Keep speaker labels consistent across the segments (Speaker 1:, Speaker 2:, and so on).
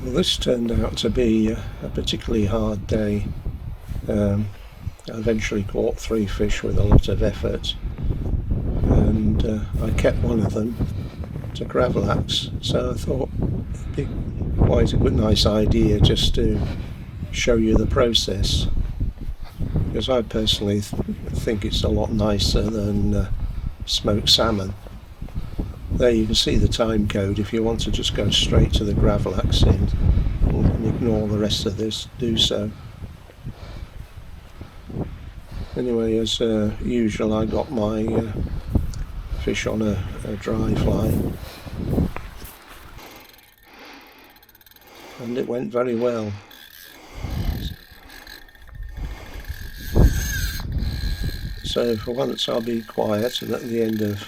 Speaker 1: Well, this turned out to be a particularly hard day. I eventually caught 3 fish with a lot of effort, and I kept one of them to Gravlax, so I thought it'd be quite a nice idea just to show you the process, because I personally think it's a lot nicer than smoked salmon. There you can see the time code. If you want to just go straight to the Gravlax end and ignore the rest of this, do so. Anyway, as usual, I got my fish on a dry fly, and it went very well. So for once I'll be quiet, and at the end of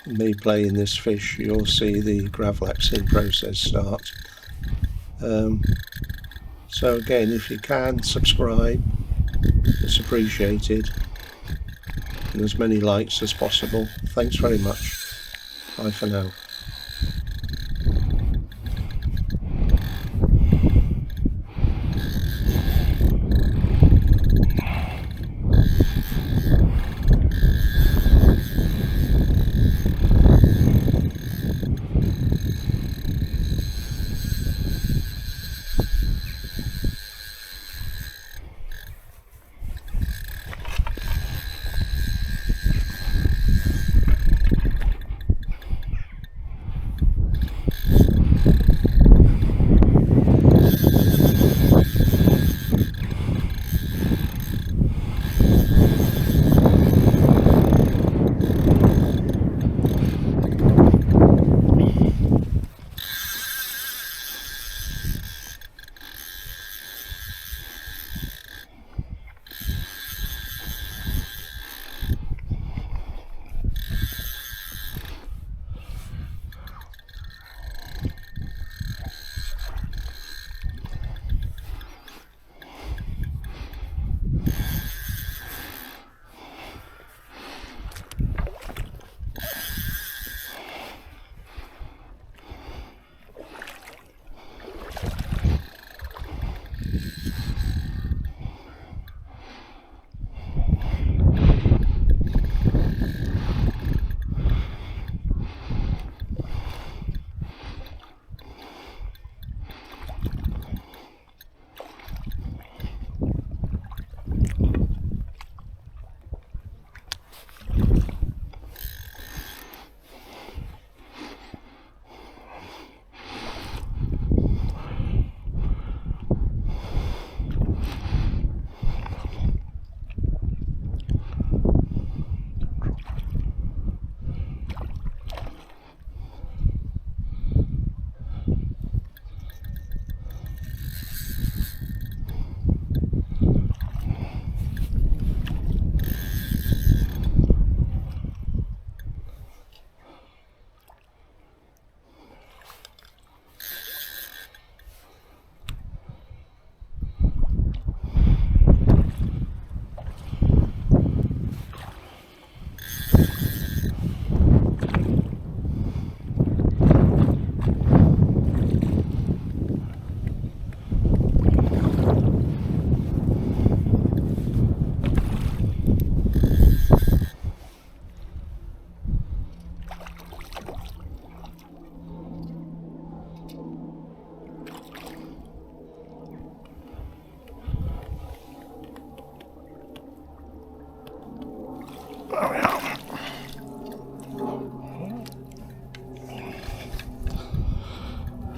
Speaker 1: me playing this fish you'll see the Gravlaxing process start. So again, if you can, subscribe, it's appreciated, and as many likes as possible. Thanks very much. Bye for now.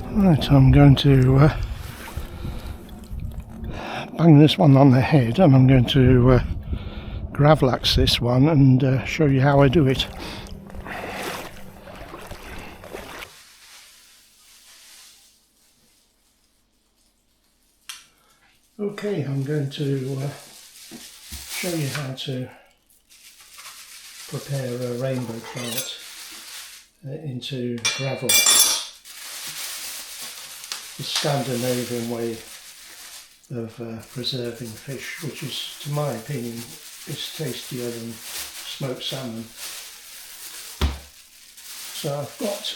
Speaker 1: Right, I'm going to bang this one on the head, and I'm going to Gravlax this one and show you how I do it. Okay, I'm going to show you how to prepare a rainbow trout into Gravlax. The Scandinavian way of preserving fish, which is, to my opinion, is tastier than smoked salmon. So I've got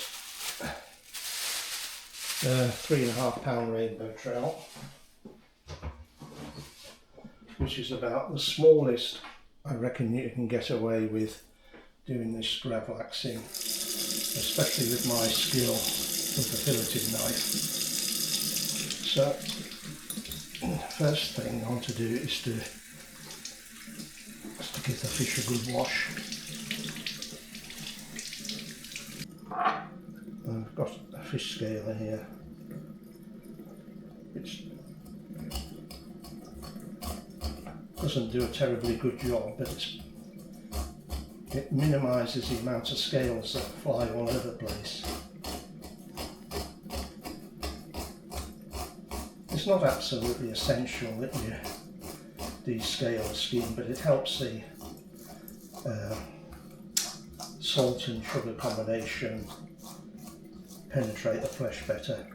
Speaker 1: 3.5 pound rainbow trout, which is about the smallest I reckon you can get away with doing this gravlaxing, especially with my skill with the filleting knife. So first thing I want to do is to give the fish a good wash. I've got a fish scaler here, which doesn't do a terribly good job, but it minimises the amount of scales that fly all over the place. It's not absolutely essential that you descale the skin, but it helps the salt and sugar combination penetrate the flesh better.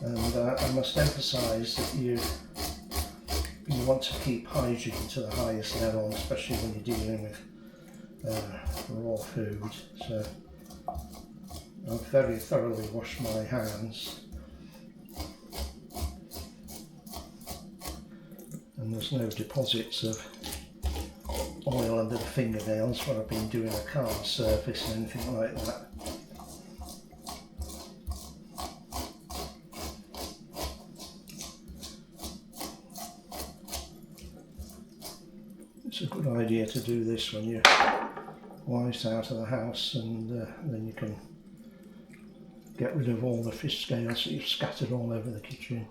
Speaker 1: And I must emphasise that you want to keep hygiene to the highest level, especially when you're dealing with raw food. So I've very thoroughly washed my hands, and there's no deposits of oil under the fingernails when I've been doing a car surface or anything like that. It's a good idea to do this when your wife's out of the house, and then you can get rid of all the fish scales that you've scattered all over the kitchen.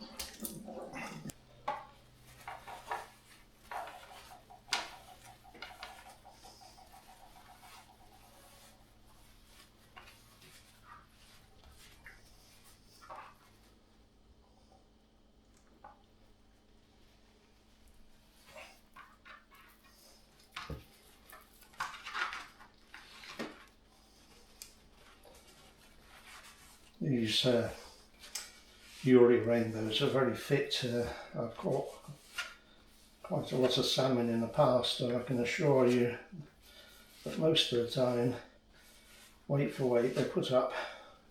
Speaker 1: These Hury rainbows are very fit. I've caught quite a lot of salmon in the past, and I can assure you that most of the time, weight for weight, they put up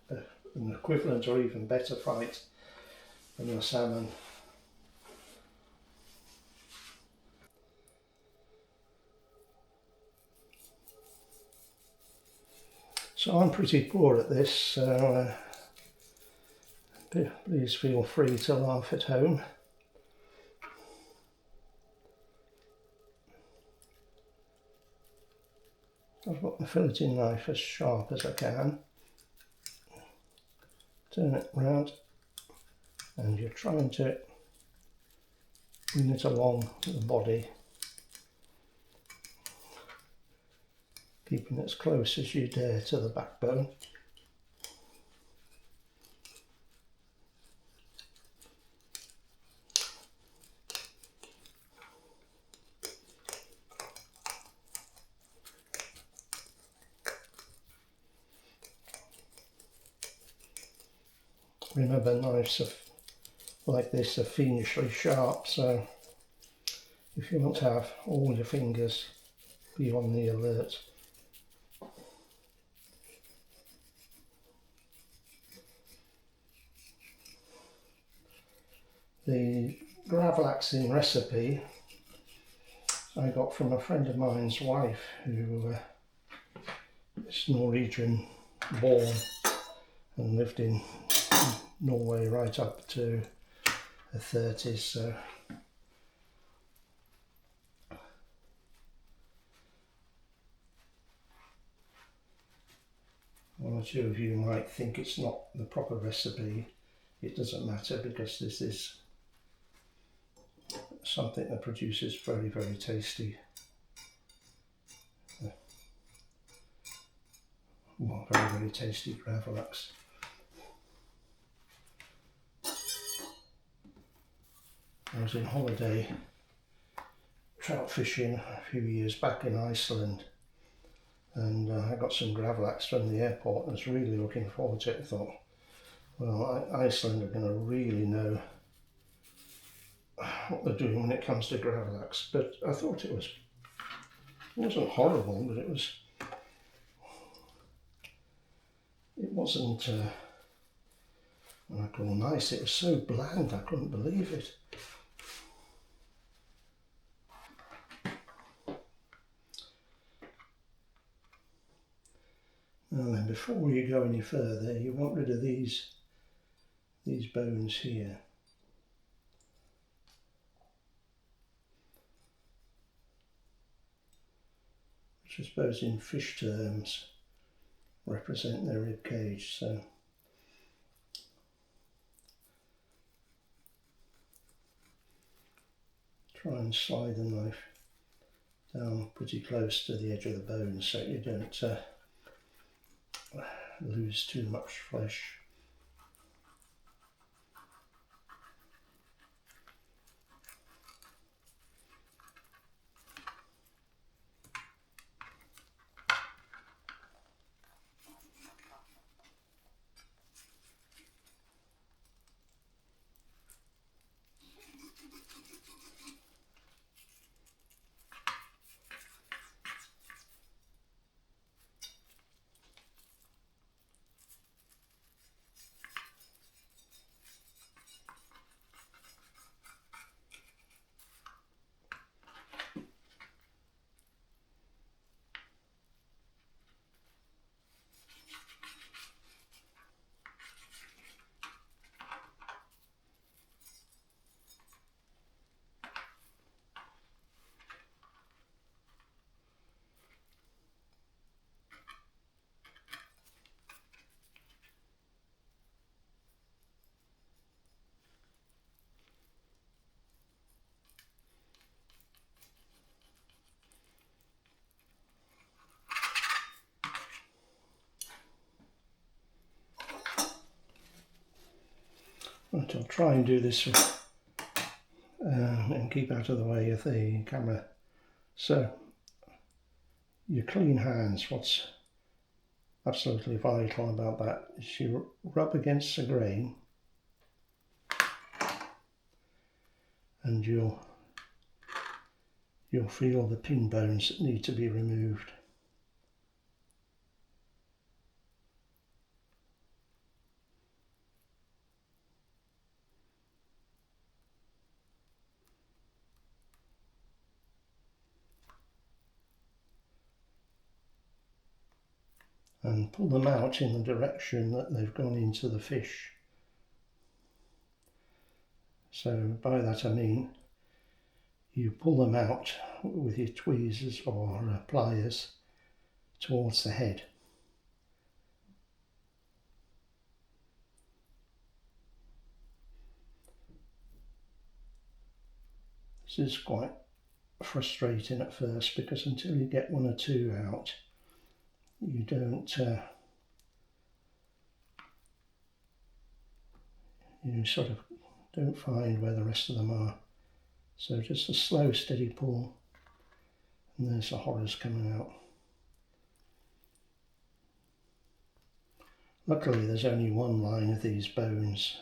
Speaker 1: an equivalent or even better fight than the salmon. So I'm pretty poor at this, so please feel free to laugh at home. I've got the filleting knife as sharp as I can. Turn it round, and you're trying to bring it along the body, keeping as close as you dare to the backbone. Remember, knives like this are fiendishly sharp, so if you want to have all your fingers, be on the alert. The Gravlaxing recipe I got from a friend of mine's wife, who is Norwegian born and lived in Norway right up to her 30s, so one or two of you might think it's not the proper recipe. It doesn't matter, because this is something that produces very, very tasty, very, very tasty Gravlax. I was in holiday trout fishing a few years back in Iceland, and I got some Gravlax from the airport and was really looking forward to it. I thought, well, Iceland are going to really know what they're doing when it comes to Gravlax. But I thought it wasn't horrible, but it wasn't what I call nice. It was so bland, I couldn't believe it. And then before you go any further, you want rid of these bones here. Which I suppose in fish terms represent their rib cage. So try and slide the knife down pretty close to the edge of the bone so you don't lose too much flesh. But I'll try and do this and keep out of the way of the camera. So, your clean hands, what's absolutely vital about that is you rub against the grain and you'll feel the pin bones that need to be removed. And pull them out in the direction that they've gone into the fish. So by that I mean you pull them out with your tweezers or pliers towards the head. This is quite frustrating at first because until you get one or two out, you sort of don't find where the rest of them are. So just a slow, steady pull, and there's the horrors coming out. Luckily, there's only one line of these bones.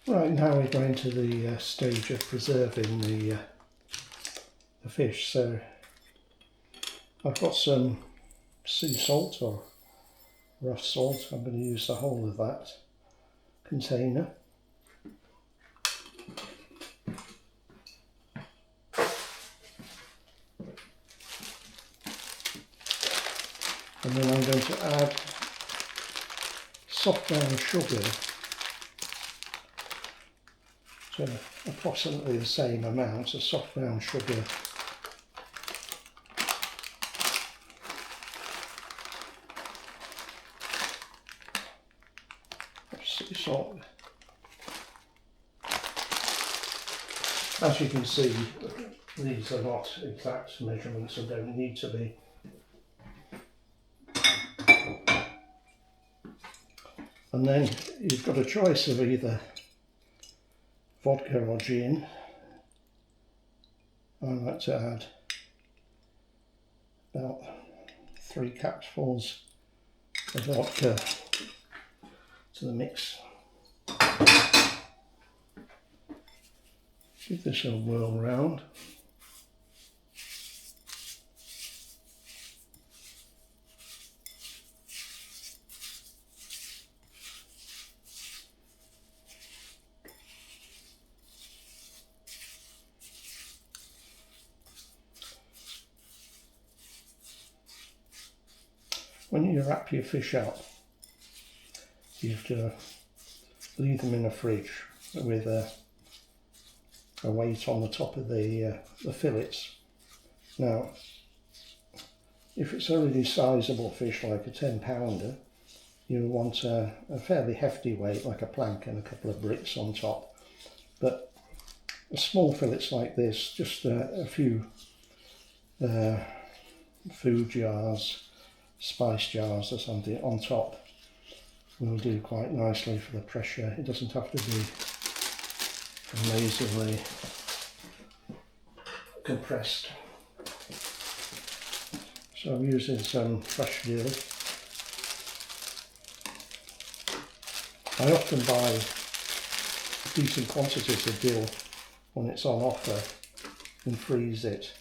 Speaker 1: Right, now we're going to the stage of preserving the fish. So I've got some sea salt or rough salt. I'm going to use the whole of that container. And then I'm going to add soft brown sugar to approximately the same amount of soft brown sugar. Sea salt. As you can see, these are not exact measurements and don't need to be. And then you've got a choice of either vodka or gin, I like to add about 3 capfuls of vodka to the mix. Give this a whirl round. When you wrap your fish up, you have to leave them in a fridge with a weight on the top of the fillets. Now, if it's a really sizable fish like a 10-pounder, you want a fairly hefty weight like a plank and a couple of bricks on top. But small fillets like this, just a few food jars, spice jars or something on top will do quite nicely for the pressure. It doesn't have to be amazingly compressed. So I'm using some fresh dill. I often buy decent quantities of dill when it's on offer and freeze it.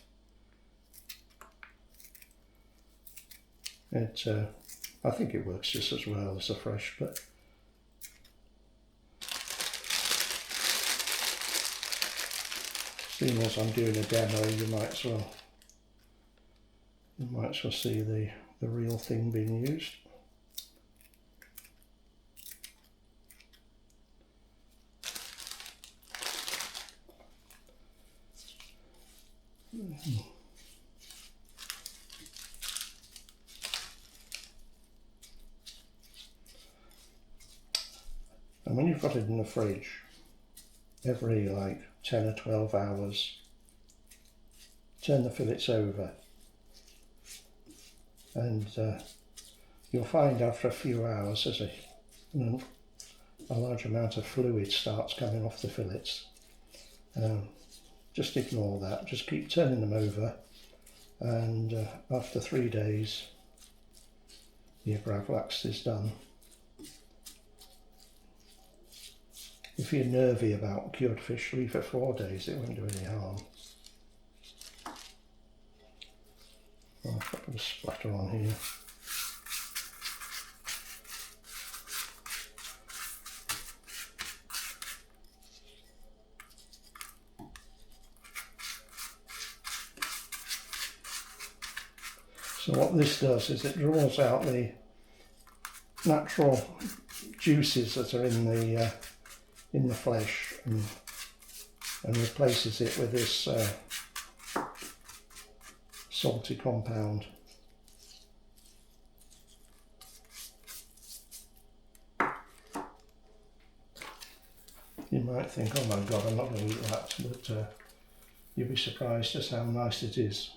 Speaker 1: I think it works just as well as the fresh, but seeing as I'm doing a demo, you might as well see the real thing being used. And when you've got it in the fridge, every like 10 or 12 hours, turn the fillets over, and you'll find after a few hours there's a large amount of fluid starts coming off the fillets. Just ignore that, just keep turning them over, and after 3 days your Gravlax is done. If you're nervy about cured fish, leave it 4 days, it won't do any harm. I'll put a splatter on here. So what this does is it draws out the natural juices that are in the flesh and replaces it with this salty compound. You might think, oh my god, I'm not going to eat that, but you'll be surprised just how nice it is.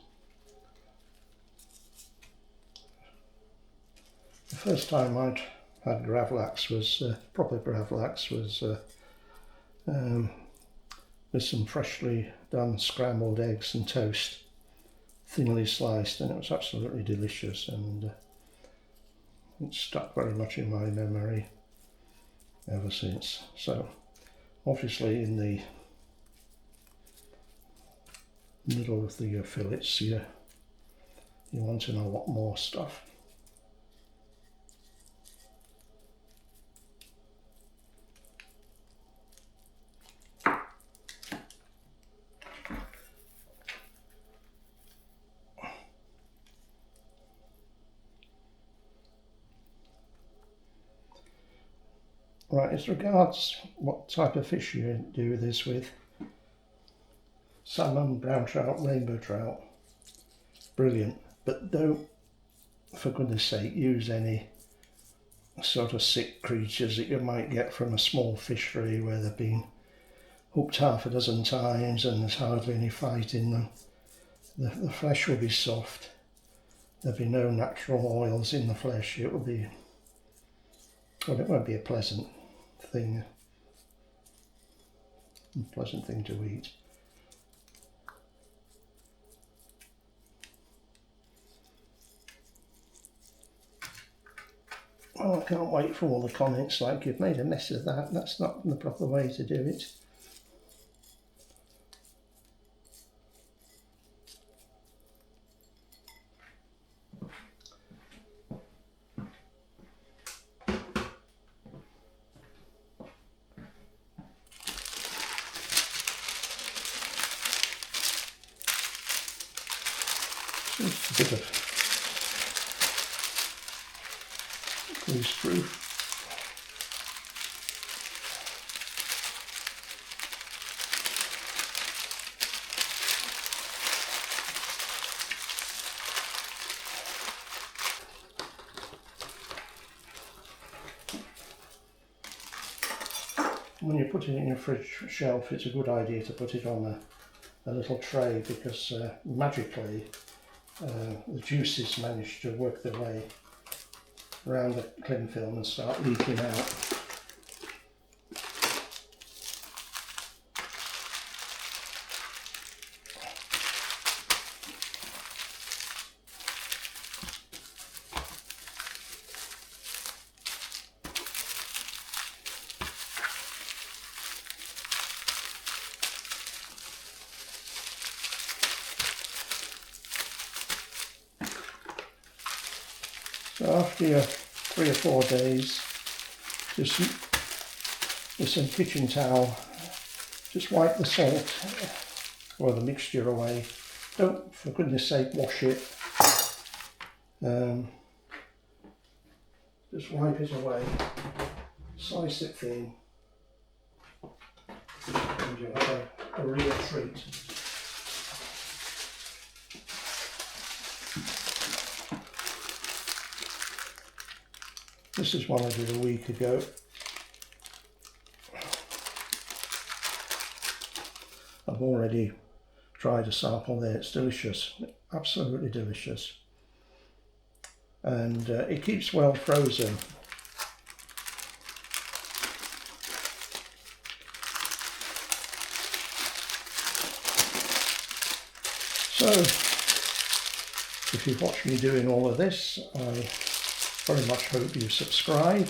Speaker 1: The first time I'd had Gravlax was, proper Gravlax, was with some freshly done scrambled eggs and toast, thinly sliced, and it was absolutely delicious, and it stuck very much in my memory ever since. So obviously in the middle of the fillets you want to know what more stuff. Right, as regards what type of fish you do this with, salmon, brown trout, rainbow trout, brilliant, but don't, for goodness sake, use any sort of sick creatures that you might get from a small fishery where they've been hooked half a dozen times and there's hardly any fight in them. The flesh will be soft, there'll be no natural oils in the flesh, it will be, well, it won't be a pleasant thing. and pleasant thing to eat. Oh, I can't wait for all the comments like, you've made a mess of that, that's not the proper way to do it. Just a bit of grease proof. When you put it in your fridge shelf, it's a good idea to put it on a little tray, because magically the juices manage to work their way around the cling film and start leaking out. So after your 3 or 4 days, just with some kitchen towel, just wipe the salt or the mixture away. Don't, for goodness sake, wash it. Just wipe it away, slice it thin, and you'll have a real treat. This is one I did a week ago. I've already tried a sample there. It's delicious, absolutely delicious. And it keeps well frozen. So, if you've watched me doing all of this, I very much hope you subscribe.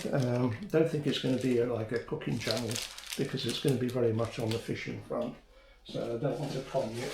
Speaker 1: Don't think it's going to be like a cooking channel, because it's going to be very much on the fishing front, so I don't want to con you.